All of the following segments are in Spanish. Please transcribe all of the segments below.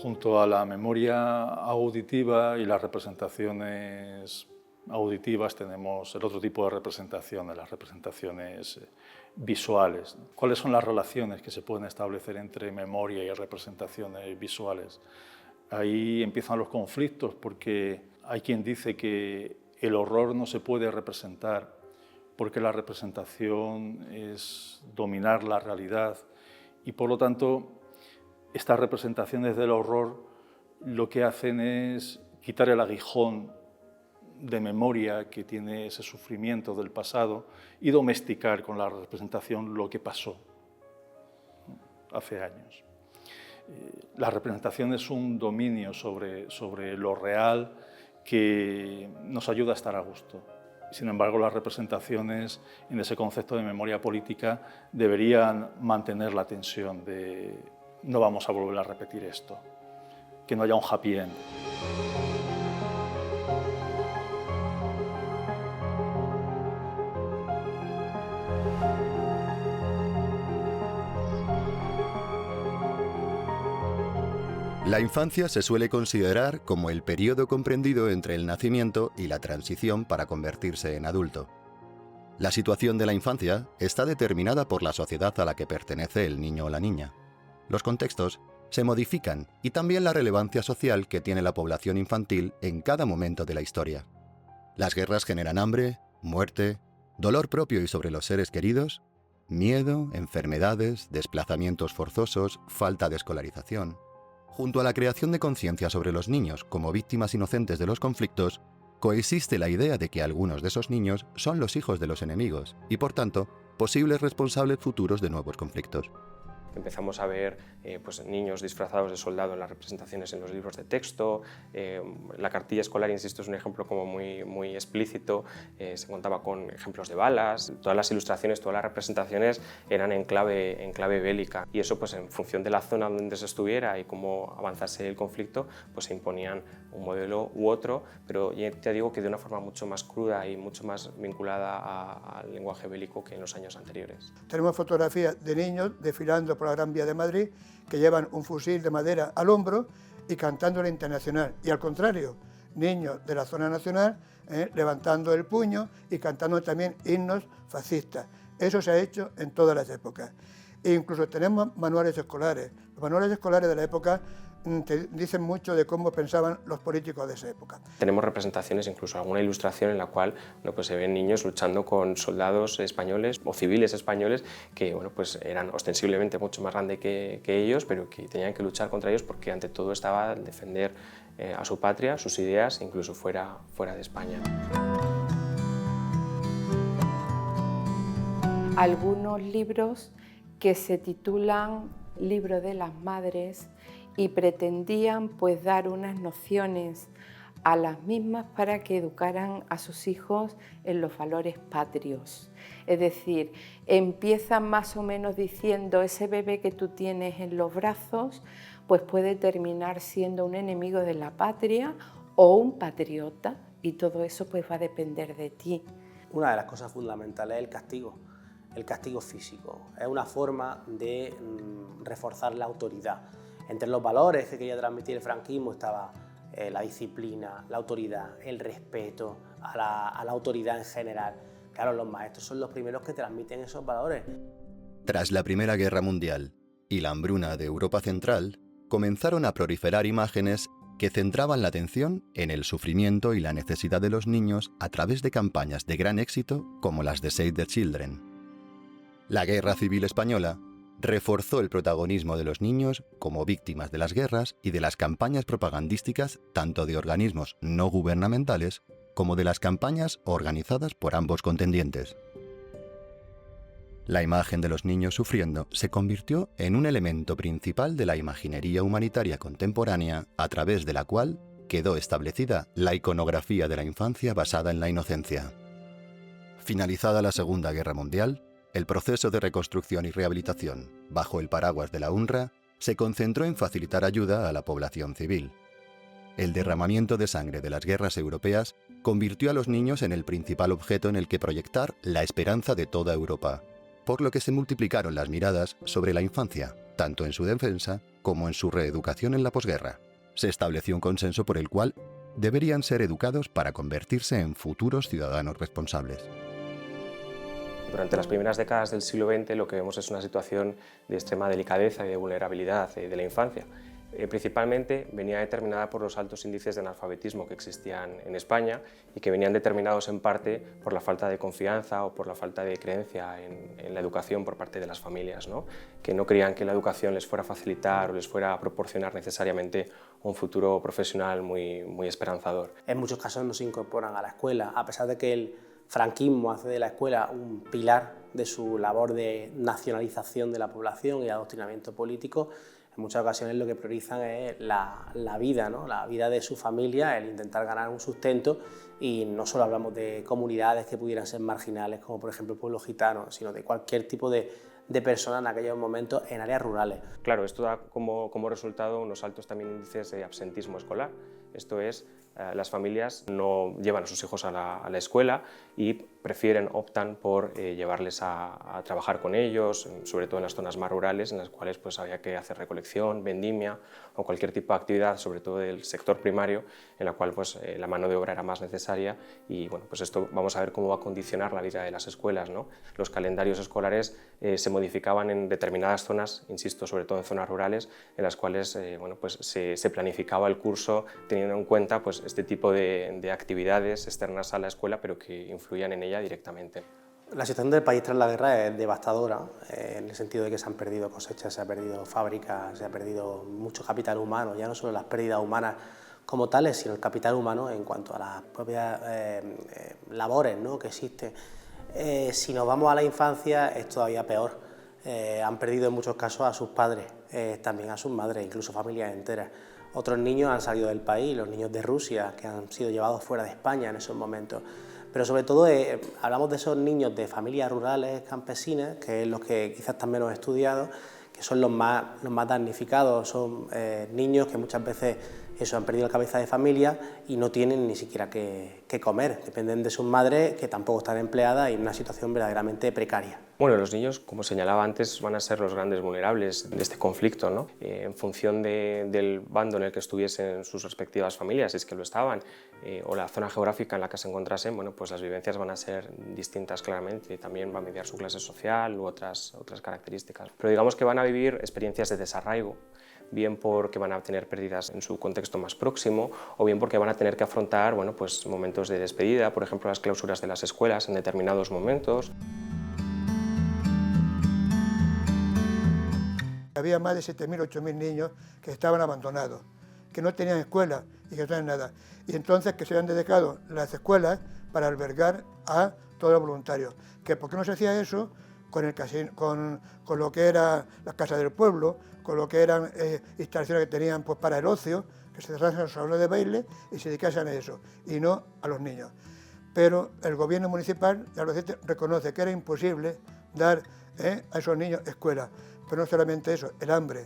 Junto a la memoria auditiva y las representaciones auditivas tenemos el otro tipo de representaciones, las representaciones visuales. ¿Cuáles son las relaciones que se pueden establecer entre memoria y representaciones visuales? Ahí empiezan los conflictos porque hay quien dice que el horror no se puede representar porque la representación es dominar la realidad y por lo tanto estas representaciones del horror lo que hacen es quitar el aguijón de memoria que tiene ese sufrimiento del pasado y domesticar con la representación lo que pasó hace años. La representación es un dominio sobre lo real que nos ayuda a estar a gusto. Sin embargo, las representaciones en ese concepto de memoria política deberían mantener la tensión de no vamos a volver a repetir esto, que no haya un happy end. La infancia se suele considerar como el periodo comprendido entre el nacimiento y la transición para convertirse en adulto. La situación de la infancia está determinada por la sociedad a la que pertenece el niño o la niña. Los contextos se modifican y también la relevancia social que tiene la población infantil en cada momento de la historia. Las guerras generan hambre, muerte, dolor propio y sobre los seres queridos, miedo, enfermedades, desplazamientos forzosos, falta de escolarización. Junto a la creación de conciencia sobre los niños como víctimas inocentes de los conflictos, coexiste la idea de que algunos de esos niños son los hijos de los enemigos y, por tanto, posibles responsables futuros de nuevos conflictos. Empezamos a ver niños disfrazados de soldado en las representaciones en los libros de texto. La cartilla escolar, insisto, es un ejemplo como muy explícito. Se contaba con ejemplos de balas. Todas las ilustraciones, todas las representaciones eran en clave bélica. Y eso, pues, en función de la zona donde se estuviera y cómo avanzase el conflicto, pues se imponían un modelo u otro, pero ya te digo que de una forma mucho más cruda y mucho más vinculada al lenguaje bélico que en los años anteriores. Tenemos fotografías de niños desfilando por la Gran Vía de Madrid que llevan un fusil de madera al hombro y cantando la Internacional. Y al contrario, niños de la zona nacional levantando el puño y cantando también himnos fascistas. Eso se ha hecho en todas las épocas. E incluso tenemos manuales escolares. Los manuales escolares de la época te dicen mucho de cómo pensaban los políticos de esa época. Tenemos representaciones, incluso alguna ilustración en la cual se ven niños luchando con soldados españoles o civiles españoles que eran ostensiblemente mucho más grandes que ellos, pero que tenían que luchar contra ellos porque ante todo estaba defender a su patria, sus ideas, incluso fuera de España. Algunos libros que se titulan Libro de las Madres y pretendían dar unas nociones a las mismas para que educaran a sus hijos en los valores patrios. Es decir, empiezan más o menos diciendo ese bebé que tú tienes en los brazos pues puede terminar siendo un enemigo de la patria o un patriota y todo eso va a depender de ti. Una de las cosas fundamentales es el castigo físico. Es una forma de reforzar la autoridad. Entre los valores que quería transmitir el franquismo estaba la disciplina, la autoridad, el respeto a la autoridad en general. Claro, los maestros son los primeros que transmiten esos valores. Tras la Primera Guerra Mundial y la hambruna de Europa Central, comenzaron a proliferar imágenes que centraban la atención en el sufrimiento y la necesidad de los niños a través de campañas de gran éxito como las de Save the Children. La Guerra Civil Española reforzó el protagonismo de los niños como víctimas de las guerras y de las campañas propagandísticas tanto de organismos no gubernamentales como de las campañas organizadas por ambos contendientes. La imagen de los niños sufriendo se convirtió en un elemento principal de la imaginería humanitaria contemporánea a través de la cual quedó establecida la iconografía de la infancia basada en la inocencia. Finalizada la Segunda Guerra Mundial, el proceso de reconstrucción y rehabilitación, bajo el paraguas de la UNRWA, se concentró en facilitar ayuda a la población civil. El derramamiento de sangre de las guerras europeas convirtió a los niños en el principal objeto en el que proyectar la esperanza de toda Europa, por lo que se multiplicaron las miradas sobre la infancia, tanto en su defensa como en su reeducación en la posguerra. Se estableció un consenso por el cual deberían ser educados para convertirse en futuros ciudadanos responsables. Durante las primeras décadas del siglo XX lo que vemos es una situación de extrema delicadeza y de vulnerabilidad de la infancia. Principalmente venía determinada por los altos índices de analfabetismo que existían en España y que venían determinados en parte por la falta de confianza o por la falta de creencia en la educación por parte de las familias, ¿no? Que no creían que la educación les fuera a facilitar o les fuera a proporcionar necesariamente un futuro profesional muy esperanzador. En muchos casos no se incorporan a la escuela, a pesar de que el franquismo hace de la escuela un pilar de su labor de nacionalización de la población y adoctrinamiento político. En muchas ocasiones lo que priorizan es la vida, ¿no? La vida de su familia, el intentar ganar un sustento, y no solo hablamos de comunidades que pudieran ser marginales, como por ejemplo el pueblo gitano, sino de cualquier tipo de personas en aquellos momentos en áreas rurales. Claro, esto da como resultado unos altos también índices de absentismo escolar. Esto es, las familias no llevan a sus hijos a la escuela y optan por llevarles a trabajar con ellos, sobre todo en las zonas más rurales, en las cuales pues, había que hacer recolección, vendimia o cualquier tipo de actividad, sobre todo del sector primario, en la cual pues, la mano de obra era más necesaria. Y bueno, pues esto vamos a ver cómo va a condicionar la vida de las escuelas, ¿no? Los calendarios escolares se modificaban en determinadas zonas, insisto, sobre todo en zonas rurales, en las cuales bueno, pues se planificaba el curso teniendo en cuenta pues, este tipo de actividades externas a la escuela, pero que influían en ella directamente. La situación del país tras la guerra es devastadora, en el sentido de que se han perdido cosechas, se ha perdido fábricas, se ha perdido mucho capital humano, ya no solo las pérdidas humanas como tales, sino el capital humano en cuanto a las propias labores, ¿no?, que existen. Si nos vamos a la infancia es todavía peor. Han perdido en muchos casos a sus padres, también a sus madres, incluso familias enteras. Otros niños han salido del país, los niños de Rusia, que han sido llevados fuera de España en esos momentos. Pero sobre todo hablamos de esos niños de familias rurales, campesinas, que es los que quizás están menos estudiados, que son los más damnificados. Son niños que muchas veces han perdido la cabeza de familia y no tienen ni siquiera que comer. Dependen de sus madres, que tampoco están empleadas, y en una situación verdaderamente precaria. Bueno, los niños, como señalaba antes, van a ser los grandes vulnerables de este conflicto, ¿no? En función del bando en el que estuviesen sus respectivas familias, si es que lo estaban, o la zona geográfica en la que se encontrasen, bueno, pues las vivencias van a ser distintas claramente, y también va a mediar su clase social u otras características. Pero digamos que van a vivir experiencias de desarraigo, bien porque van a tener pérdidas en su contexto más próximo, o bien porque van a tener que afrontar, bueno, pues momentos de despedida, por ejemplo las clausuras de las escuelas en determinados momentos. Había más de 7.000, 8.000 niños que estaban abandonados, que no tenían escuela y que no tenían nada. Y entonces que se habían dedicado las escuelas para albergar a todos los voluntarios. ¿Por qué no se hacía eso con lo que era las casas del pueblo, con lo que eran instalaciones que tenían pues, para el ocio, que se cerrasen los salones de baile y se dedicasen a eso, y no a los niños? Pero el gobierno municipal de Albacete reconoce que era imposible dar a esos niños escuela. Pero no solamente eso, el hambre.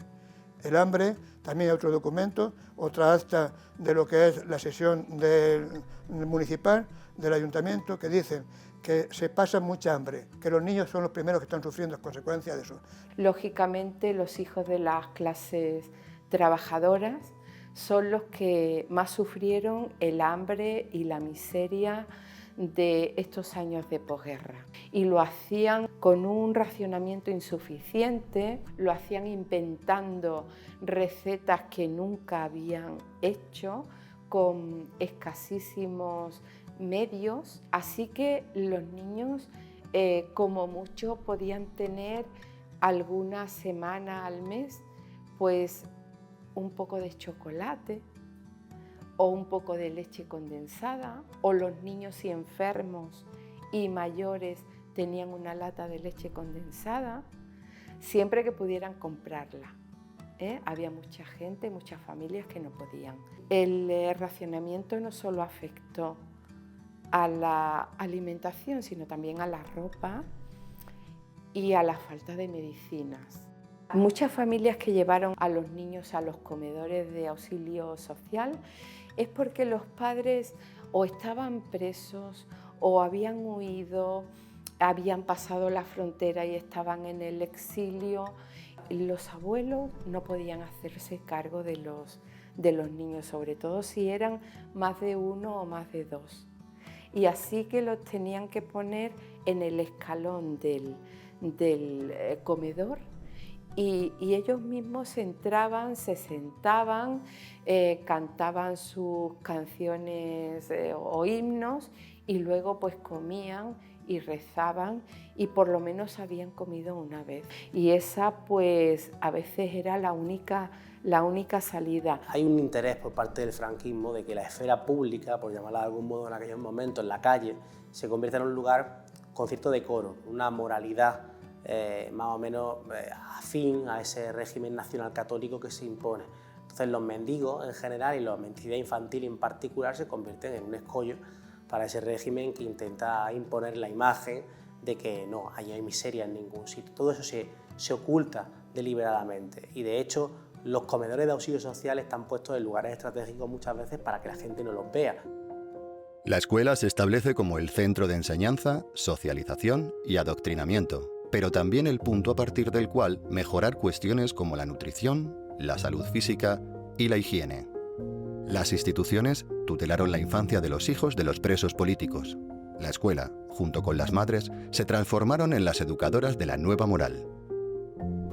El hambre, también hay otro documento, otra acta de lo que es la sesión municipal, del ayuntamiento, que dicen que se pasa mucha hambre, que los niños son los primeros que están sufriendo las consecuencias de eso. Lógicamente, los hijos de las clases trabajadoras son los que más sufrieron el hambre y la miseria de estos años de posguerra, y lo hacían con un racionamiento insuficiente, lo hacían inventando recetas que nunca habían hecho, con escasísimos medios, así que los niños como mucho podían tener alguna semana al mes pues un poco de chocolate o un poco de leche condensada, o los niños y enfermos y mayores tenían una lata de leche condensada, siempre que pudieran comprarla. Había mucha gente, muchas familias que no podían. El racionamiento no solo afectó a la alimentación, sino también a la ropa y a la falta de medicinas. Muchas familias que llevaron a los niños a los comedores de auxilio social es porque los padres o estaban presos o habían huido, habían pasado la frontera y estaban en el exilio, Los abuelos no podían hacerse cargo de los niños, sobre todo si eran más de uno o más de dos. Y así que los tenían que poner en el escalón del comedor y ellos mismos entraban, se sentaban, cantaban sus canciones o himnos y luego pues comían y rezaban y por lo menos habían comido una vez. Y esa pues a veces era la única salida. Hay un interés por parte del franquismo de que la esfera pública, por llamarla de algún modo en aquellos momentos, en la calle, se convierta en un lugar con cierto decoro, una moralidad más o menos afín a ese régimen nacional católico que se impone. Entonces los mendigos en general y la mendicidad infantil en particular se convierten en un escollo para ese régimen que intenta imponer la imagen de que no, ahí hay miseria en ningún sitio. Todo eso se oculta deliberadamente y de hecho los comedores de auxilio social están puestos en lugares estratégicos muchas veces para que la gente no los vea. La escuela se establece como el centro de enseñanza, socialización y adoctrinamiento, pero también el punto a partir del cual mejorar cuestiones como la nutrición, la salud física y la higiene. Las instituciones tutelaron la infancia de los hijos de los presos políticos. La escuela, junto con las madres, se transformaron en las educadoras de la nueva moral.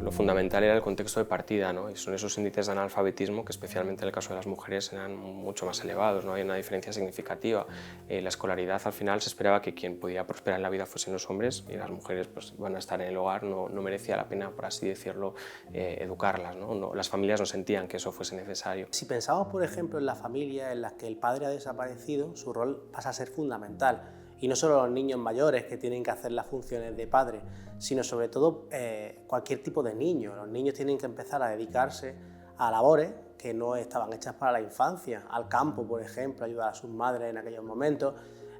Lo fundamental era el contexto de partida, ¿no? Y son esos índices de analfabetismo que especialmente en el caso de las mujeres eran mucho más elevados, no hay una diferencia significativa. La escolaridad al final se esperaba que quien podía prosperar en la vida fuesen los hombres y las mujeres pues, iban a estar en el hogar, no merecía la pena, por así decirlo, educarlas, ¿no? Las familias no sentían que eso fuese necesario. Si pensamos, por ejemplo, en las familias en las que el padre ha desaparecido, su rol pasa a ser fundamental. Y no solo los niños mayores que tienen que hacer las funciones de padre, sino sobre todo cualquier tipo de niño. Los niños tienen que empezar a dedicarse a labores que no estaban hechas para la infancia, al campo, por ejemplo, ayudar a sus madres en aquellos momentos.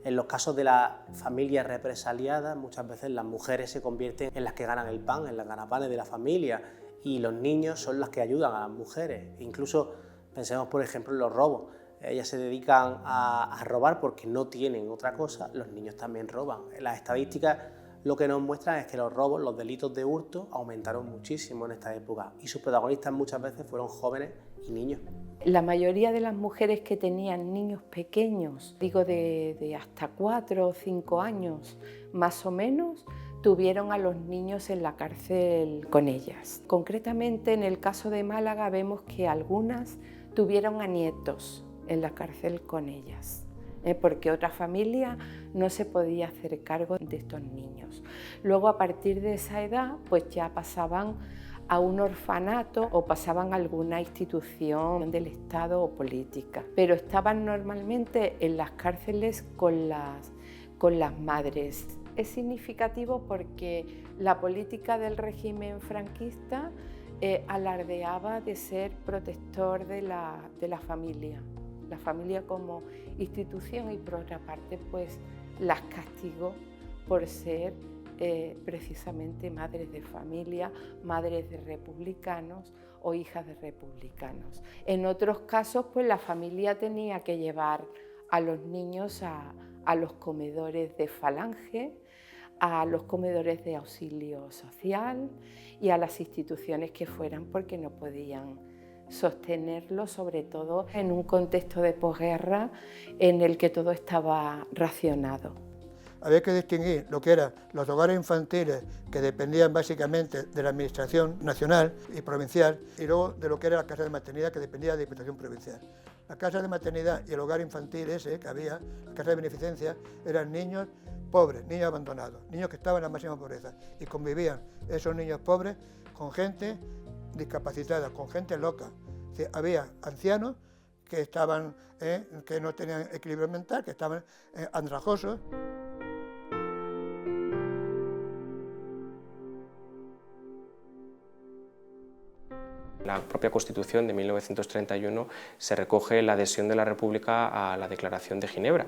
En los casos de las familias represaliadas, muchas veces las mujeres se convierten en las que ganan el pan, en las ganapanes de la familia, y los niños son las que ayudan a las mujeres. Incluso pensemos, por ejemplo, en los robos. Ellas se dedican a robar porque no tienen otra cosa, los niños también roban. Las estadísticas lo que nos muestran es que los robos, los delitos de hurto aumentaron muchísimo en esta época y sus protagonistas muchas veces fueron jóvenes y niños. La mayoría de las mujeres que tenían niños pequeños, digo de hasta 4 o 5 años más o menos, tuvieron a los niños en la cárcel con ellas. Concretamente en el caso de Málaga vemos que algunas tuvieron a nietos en la cárcel con ellas, porque otra familia no se podía hacer cargo de estos niños. Luego, a partir de esa edad, pues ya pasaban a un orfanato o pasaban a alguna institución del Estado o política, pero estaban normalmente en las cárceles con las madres. Es significativo porque la política del régimen franquista alardeaba de ser protector de la familia como institución y por otra parte pues las castigó por ser precisamente madres de familia, madres de republicanos o hijas de republicanos. En otros casos pues la familia tenía que llevar a los niños a los comedores de Falange, a los comedores de auxilio social y a las instituciones que fueran porque no podían sostenerlo, sobre todo en un contexto de posguerra en el que todo estaba racionado. Había que distinguir lo que eran los hogares infantiles, que dependían básicamente de la Administración nacional y provincial, y luego de lo que era la casa de maternidad, que dependía de la Diputación provincial. La casa de maternidad y el hogar infantil ese que había, la casa de beneficencia, eran niños pobres, niños abandonados, niños que estaban en la máxima pobreza, y convivían esos niños pobres con gente discapacitada, con gente loca. Es decir, había ancianos que estaban, que no tenían equilibrio mental, que estaban andrajosos. En la propia Constitución de 1931 se recoge la adhesión de la República a la Declaración de Ginebra,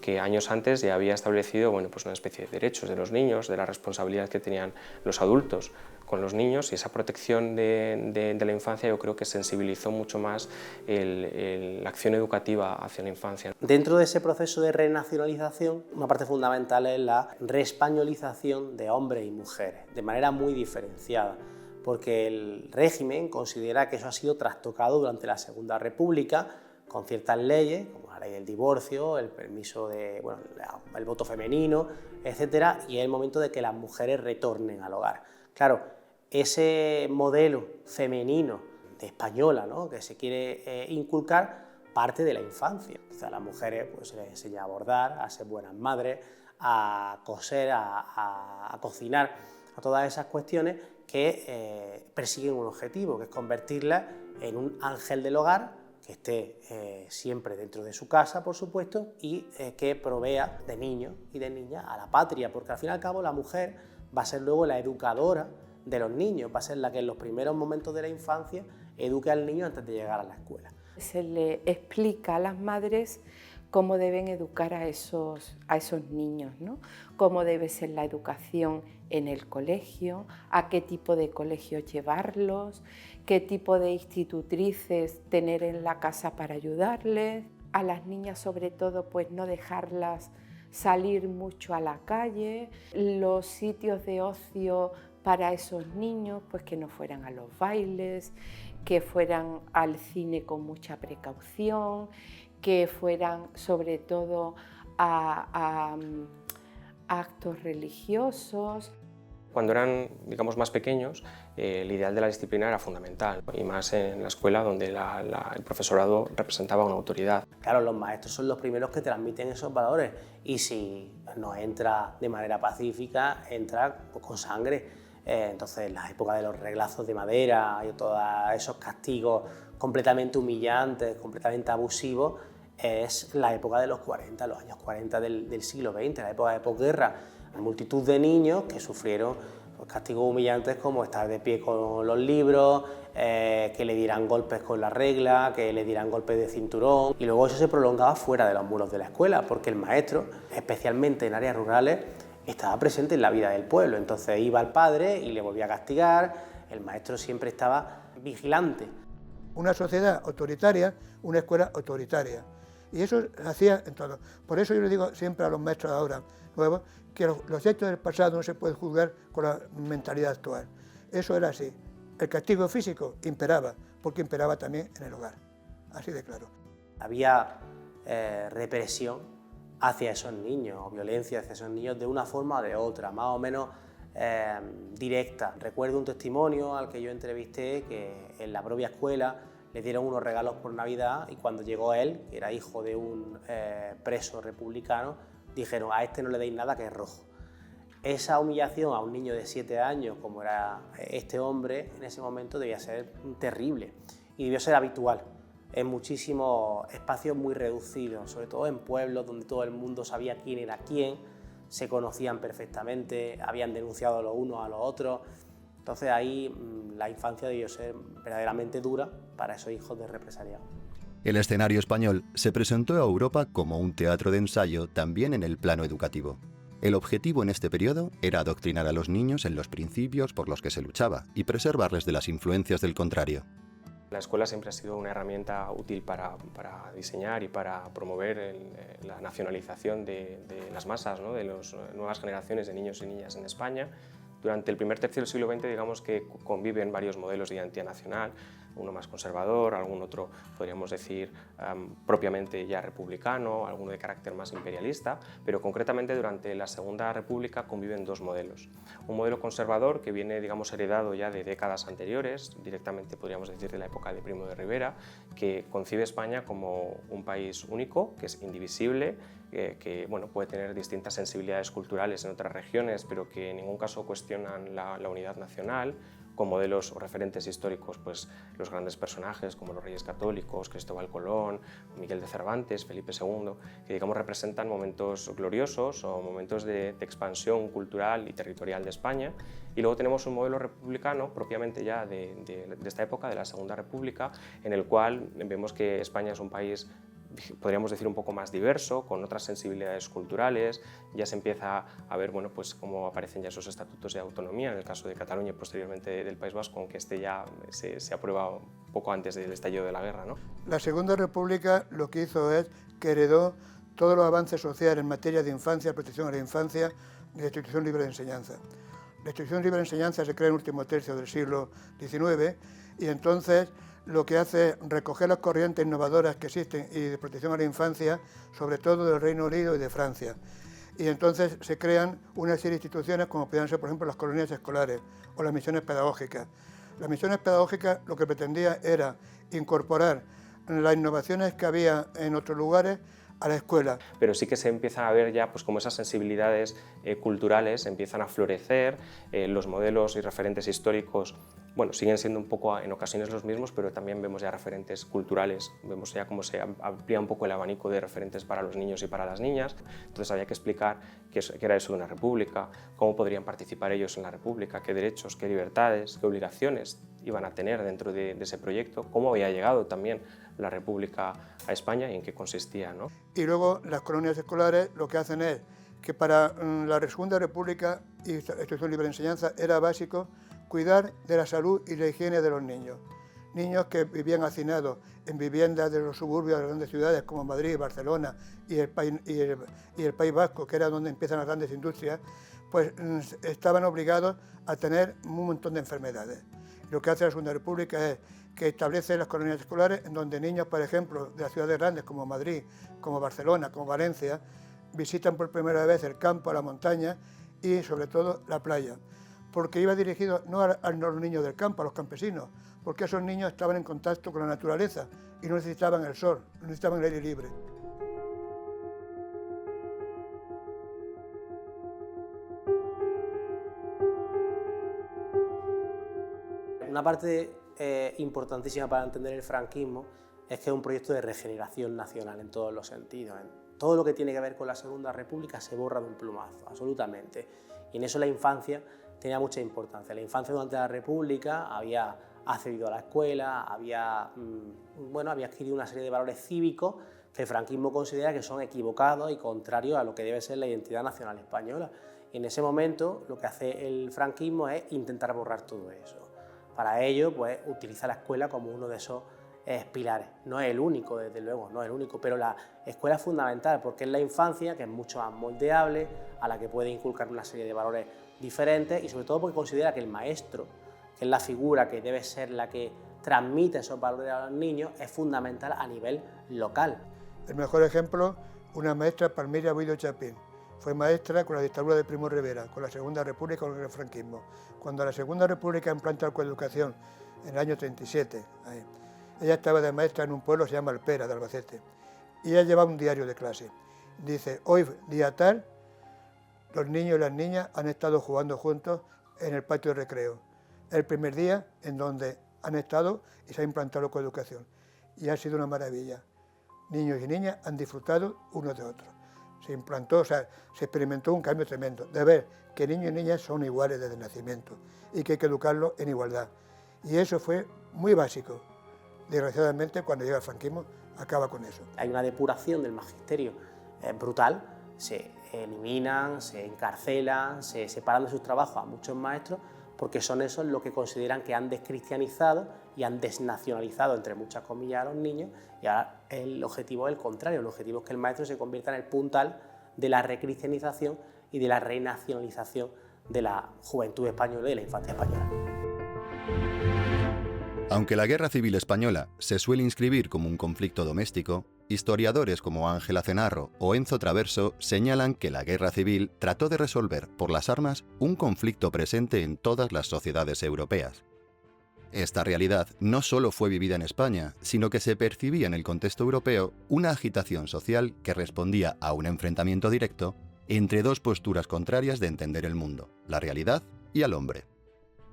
que años antes ya había establecido pues una especie de derechos de los niños, de la responsabilidad que tenían los adultos con los niños, y esa protección de la infancia yo creo que sensibilizó mucho más la acción educativa hacia la infancia. Dentro de ese proceso de renacionalización, una parte fundamental es la reespañolización de hombres y mujeres, de manera muy diferenciada. porque el régimen considera que eso ha sido trastocado durante la Segunda República con ciertas leyes, como la ley del divorcio, el permiso de, bueno, el voto femenino, etcétera, y es el momento de que las mujeres retornen al hogar. Claro, ese modelo femenino de española, ¿no?, que se quiere inculcar, parte de la infancia. O sea, a las mujeres pues, se les enseña a bordar, a ser buenas madres, a coser, a cocinar, a todas esas cuestiones que persiguen un objetivo, que es convertirlas en un ángel del hogar, que esté siempre dentro de su casa, por supuesto, y que provea de niños y de niñas a la patria, porque al fin y al cabo la mujer va a ser luego la educadora de los niños, va a ser la que en los primeros momentos de la infancia eduque al niño antes de llegar a la escuela. Se le explica a las madres cómo deben educar a esos niños, ¿no? Cómo debe ser la educación en el colegio, a qué tipo de colegios llevarlos, qué tipo de institutrices tener en la casa para ayudarles. A las niñas, sobre todo, pues no dejarlas salir mucho a la calle, los sitios de ocio para esos niños, pues que no fueran a los bailes, que fueran al cine con mucha precaución, que fueran sobre todo a actos religiosos. Cuando eran, digamos, más pequeños, el ideal de la disciplina era fundamental, y más en la escuela donde el profesorado representaba una autoridad. Claro, los maestros son los primeros que transmiten esos valores, y si no entra de manera pacífica, entra pues, con sangre. Entonces, la época de los reglazos de madera y todos esos castigos completamente humillantes, completamente abusivos, es la época de los 40, los años 40 del siglo XX, la época de posguerra. Hay multitud de niños que sufrieron pues, castigos humillantes como estar de pie con los libros, que le dieran golpes con la regla, que le dieran golpes de cinturón, y luego eso se prolongaba fuera de los muros de la escuela, porque el maestro, especialmente en áreas rurales, estaba presente en la vida del pueblo. Entonces iba el padre y le volvía a castigar, el maestro siempre estaba vigilante. Una sociedad autoritaria, una escuela autoritaria. Y eso se hacía en todo. Por eso yo le digo siempre a los maestros de ahora nuevos que los hechos del pasado no se pueden juzgar con la mentalidad actual. Eso era así. El castigo físico imperaba, porque imperaba también en el hogar. Así de claro. Había represión hacia esos niños, o violencia hacia esos niños de una forma o de otra, más o menos directa. Recuerdo un testimonio al que yo entrevisté que en la propia escuela le dieron unos regalos por Navidad y cuando llegó él, que era hijo de un preso republicano, dijeron: a este no le deis nada que es rojo. Esa humillación a un niño de 7 años, como era este hombre, en ese momento debía ser terrible y debió ser habitual en muchísimos espacios muy reducidos, sobre todo en pueblos donde todo el mundo sabía quién era quién, se conocían perfectamente, habían denunciado los unos a los otros. Entonces ahí la infancia debió ser verdaderamente dura para esos hijos de represaliados. El escenario español se presentó a Europa como un teatro de ensayo también en el plano educativo. El objetivo en este periodo era adoctrinar a los niños en los principios por los que se luchaba y preservarles de las influencias del contrario. La escuela siempre ha sido una herramienta útil para diseñar y para promover la nacionalización de las masas, ¿no?, de las nuevas generaciones de niños y niñas en España. Durante el primer tercio del siglo XX, digamos que conviven varios modelos de identidad nacional, uno más conservador, algún otro, podríamos decir, propiamente ya republicano, alguno de carácter más imperialista, pero concretamente durante la Segunda República conviven dos modelos. Un modelo conservador que viene, digamos, heredado ya de décadas anteriores, directamente podríamos decir de la época de Primo de Rivera, que concibe España como un país único, que es indivisible, que bueno, puede tener distintas sensibilidades culturales en otras regiones, pero que en ningún caso cuestionan la unidad nacional, con modelos o referentes históricos, pues los grandes personajes como los Reyes Católicos, Cristóbal Colón, Miguel de Cervantes, Felipe II, que digamos representan momentos gloriosos o momentos de expansión cultural y territorial de España. Y luego tenemos un modelo republicano propiamente ya de esta época, de la Segunda República, en el cual vemos que España es un país, podríamos decir, un poco más diverso, con otras sensibilidades culturales. Ya se empieza a ver, bueno, pues cómo aparecen ya esos estatutos de autonomía, en el caso de Cataluña y posteriormente del País Vasco, aunque este ya se aprueba un poco antes del estallido de la guerra, ¿no? La Segunda República lo que hizo es que heredó todos los avances sociales en materia de infancia, protección a la infancia y la institución libre de enseñanza. La institución libre de enseñanza se crea en el último tercio del siglo XIX y entonces lo que hace es recoger las corrientes innovadoras que existen y de protección a la infancia, sobre todo del Reino Unido y de Francia. Y entonces se crean una serie de instituciones como podían ser, por ejemplo, las colonias escolares o las misiones pedagógicas. Las misiones pedagógicas lo que pretendía era incorporar las innovaciones que había en otros lugares a la escuela. Pero sí que se empiezan a ver ya pues, como esas sensibilidades culturales empiezan a florecer, los modelos y referentes históricos bueno, siguen siendo un poco en ocasiones los mismos, pero también vemos ya referentes culturales, vemos ya cómo se amplía un poco el abanico de referentes para los niños y para las niñas. Entonces había que explicar qué era eso de una república, cómo podrían participar ellos en la república, qué derechos, qué libertades, qué obligaciones iban a tener dentro de ese proyecto, cómo había llegado también la república a España y en qué consistía, ¿no? Y luego las colonias escolares lo que hacen es que para la Segunda República y la Institución Libre de Enseñanza era básico cuidar de la salud y la higiene de los niños. Niños que vivían hacinados en viviendas de los suburbios de las grandes ciudades como Madrid, Barcelona y el País Vasco, que era donde empiezan las grandes industrias, pues estaban obligados a tener un montón de enfermedades. Lo que hace la Segunda República es que establece las colonias escolares en donde niños, por ejemplo, de las ciudades grandes como Madrid, como Barcelona, como Valencia, visitan por primera vez el campo, la montaña y sobre todo la playa, porque iba dirigido no a los niños del campo, a los campesinos, porque esos niños estaban en contacto con la naturaleza y no necesitaban el sol, no necesitaban el aire libre. Una parte importantísima para entender el franquismo es que es un proyecto de regeneración nacional en todos los sentidos. Todo lo que tiene que ver con la Segunda República se borra de un plumazo, absolutamente. Y en eso la infancia tenía mucha importancia. La infancia durante la República había accedido a la escuela, había adquirido una serie de valores cívicos que el franquismo considera que son equivocados y contrarios a lo que debe ser la identidad nacional española. Y en ese momento lo que hace el franquismo es intentar borrar todo eso. Para ello, pues, utiliza la escuela como uno de esos pilares. No es el único, desde luego, no es el único, pero la escuela es fundamental porque es la infancia que es mucho más moldeable, a la que puede inculcar una serie de valores diferentes y sobre todo porque considera que el maestro, que es la figura que debe ser la que transmite esos valores a los niños, es fundamental a nivel local. El mejor ejemplo, una maestra, Palmira Buido Chapín. Fue maestra con la dictadura de Primo de Rivera, con la Segunda República, con el franquismo. Cuando la Segunda República implanta la coeducación, en el año 37, ella estaba de maestra en un pueblo que se llama Alpera, de Albacete, y ella llevaba un diario de clase. Dice, hoy, día tal, los niños y las niñas han estado jugando juntos en el patio de recreo. Es el primer día en donde han estado y se ha implantado la coeducación. Y ha sido una maravilla. Niños y niñas han disfrutado unos de otros. Se implantó, o sea, se experimentó un cambio tremendo, de ver que niños y niñas son iguales desde el nacimiento y que hay que educarlos en igualdad. Y eso fue muy básico. Desgraciadamente, cuando llega el franquismo, acaba con eso. Hay una depuración del magisterio brutal, se eliminan, se encarcelan, se separan de sus trabajos a muchos maestros, porque son esos los que consideran que han descristianizado y han desnacionalizado, entre muchas comillas, a los niños, y ahora el objetivo es el contrario, el objetivo es que el maestro se convierta en el puntal de la recristianización y de la renacionalización de la juventud española y de la infancia española. Aunque la Guerra Civil Española se suele inscribir como un conflicto doméstico, historiadores como Ángela Cenarro o Enzo Traverso señalan que la Guerra Civil trató de resolver por las armas un conflicto presente en todas las sociedades europeas. Esta realidad no solo fue vivida en España, sino que se percibía en el contexto europeo una agitación social que respondía a un enfrentamiento directo entre dos posturas contrarias de entender el mundo, la realidad y al hombre.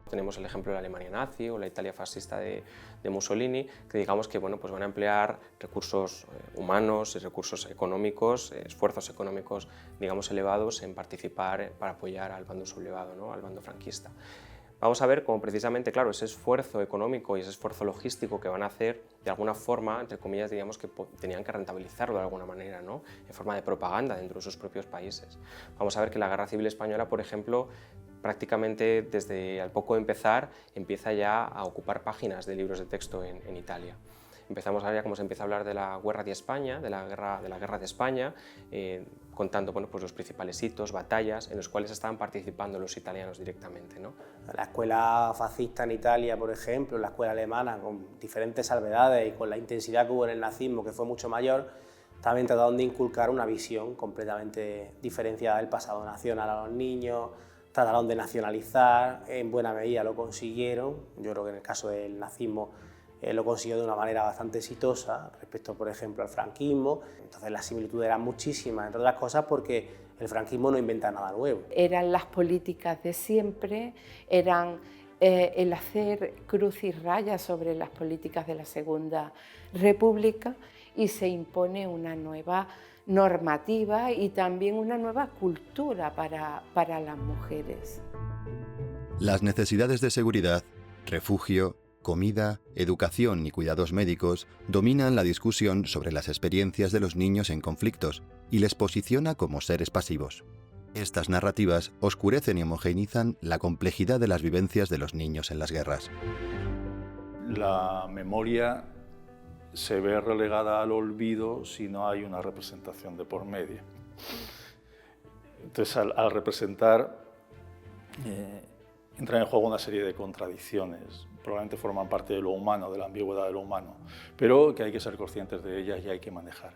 Tenemos el ejemplo de la Alemania nazi o la Italia fascista de Mussolini, que digamos que bueno, pues van a emplear recursos humanos y recursos económicos, esfuerzos económicos digamos elevados en participar para apoyar al bando sublevado, ¿no? Al bando franquista. Vamos a ver cómo precisamente, claro, ese esfuerzo económico y ese esfuerzo logístico que van a hacer, de alguna forma, entre comillas, diríamos que tenían que rentabilizarlo de alguna manera, ¿no? En forma de propaganda dentro de sus propios países. Vamos a ver que la Guerra Civil Española, por ejemplo, prácticamente desde al poco de empezar, empieza ya a ocupar páginas de libros de texto en Italia. empezamos a ver cómo se empieza a hablar de la guerra de España, de la guerra de España, contando bueno, pues los principales hitos, batallas en los cuales estaban participando los italianos directamente, ¿no? La escuela fascista en Italia, por ejemplo, la escuela alemana, con diferentes salvedades y con la intensidad que hubo en el nazismo, que fue mucho mayor, también trataron de inculcar una visión completamente diferenciada del pasado nacional a los niños, trataron de nacionalizar, en buena medida lo consiguieron. Yo creo que en el caso del nazismo lo consiguió de una manera bastante exitosa respecto, por ejemplo, al franquismo. Entonces las similitudes eran muchísimas, entre otras cosas porque el franquismo no inventa nada nuevo. Eran las políticas de siempre, eran el hacer cruz y raya sobre las políticas de la Segunda República, y se impone una nueva normativa y también una nueva cultura para las mujeres. Las necesidades de seguridad, refugio, comida, educación y cuidados médicos dominan la discusión sobre las experiencias de los niños en conflictos y les posiciona como seres pasivos. Estas narrativas oscurecen y homogeneizan la complejidad de las vivencias de los niños en las guerras. La memoria se ve relegada al olvido si no hay una representación de por medio. Entonces, al representar, entran en juego una serie de contradicciones, probablemente forman parte de lo humano, de la ambigüedad de lo humano, pero que hay que ser conscientes de ellas y hay que manejar.